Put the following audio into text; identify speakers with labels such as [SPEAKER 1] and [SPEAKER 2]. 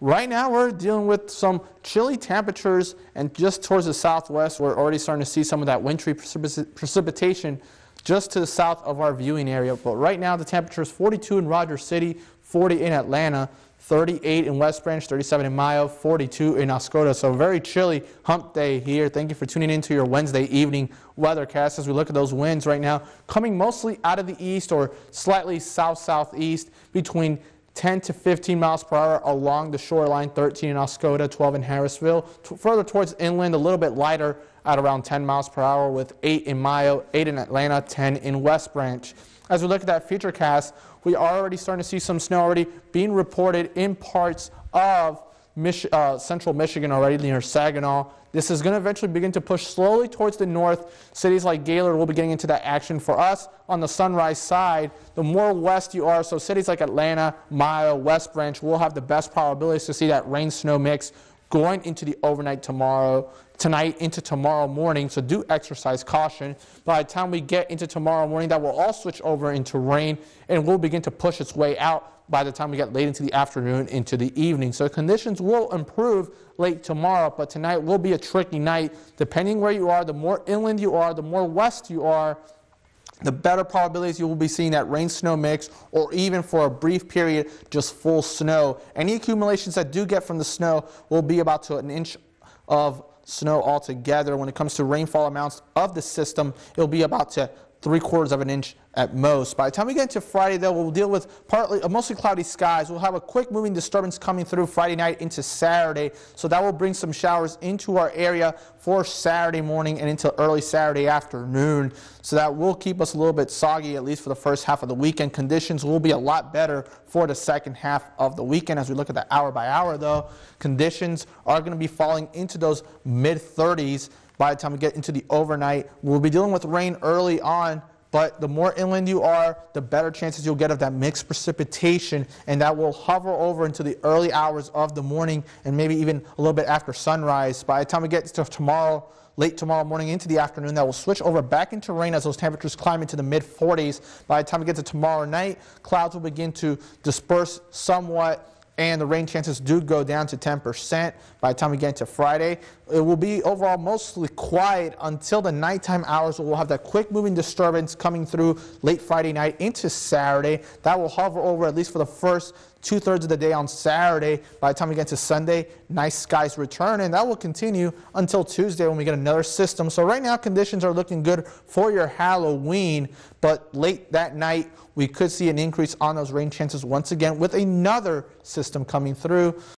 [SPEAKER 1] Right now, we're dealing with some chilly temperatures, and just towards the southwest, we're already starting to see some of that wintry precipitation just to the south of our viewing area. But right now, the temperature is 42 in Rogers City, 40 in Atlanta, 38 in West Branch, 37 in Mayo, 42 in Oscoda. So very chilly hump day here. Thank you for tuning into your Wednesday evening weathercast as we look at those winds right now coming mostly out of the east or slightly south-southeast between 10 to 15 miles per hour along the shoreline, 13 in Oscoda, 12 in Harrisville. Further towards inland, a little bit lighter at around 10 miles per hour with 8 in Mayo, 8 in Atlanta, 10 in West Branch. As we look at that futurecast, we are already starting to see some snow already being reported in parts of central Michigan already near Saginaw. This is going to eventually begin to push slowly towards the north. Cities like Gaylord will be getting into that action. For us on the Sunrise side, the more west you are, so cities like Atlanta, Mayo, West Branch will have the best probabilities to see that rain-snow mix going into the overnight tonight into tomorrow morning, so do exercise caution. By the time we get into tomorrow morning, that will all switch over into rain and will begin to push its way out by the time we get late into the afternoon into the evening. So conditions will improve late tomorrow, but tonight will be a tricky night. Depending where you are, the more inland you are, the more west you are, the better probabilities you will be seeing that rain-snow mix, or even for a brief period, just full snow. Any accumulations that do get from the snow will be about to an inch of snow altogether. When it comes to rainfall amounts of the system, it'll be about to 3/4 of an inch at most. By the time we get into Friday, though, we'll deal with mostly cloudy skies. We'll have a quick moving disturbance coming through Friday night into Saturday, so that will bring some showers into our area for Saturday morning and into early Saturday afternoon. So that will keep us a little bit soggy, at least for the first half of the weekend. Conditions will be a lot better for the second half of the weekend. As we look at the hour by hour, though, conditions are going to be falling into those mid-30s. By the time we get into the overnight, we'll be dealing with rain early on, but the more inland you are, the better chances you'll get of that mixed precipitation, and that will hover over into the early hours of the morning and maybe even a little bit after sunrise. By the time we get to tomorrow, late tomorrow morning into the afternoon, that will switch over back into rain as those temperatures climb into the mid-40s. By the time we get to tomorrow night, clouds will begin to disperse somewhat, and the rain chances do go down to 10%. By the time we get into Friday, it will be overall mostly quiet until the nighttime hours. We'll have that quick moving disturbance coming through late Friday night into Saturday. That will hover over at least for the first 2/3 of the day on Saturday. By the time we get to Sunday, nice skies return, and that will continue until Tuesday when we get another system. So right now, conditions are looking good for your Halloween, but late that night, we could see an increase on those rain chances once again with another system coming through.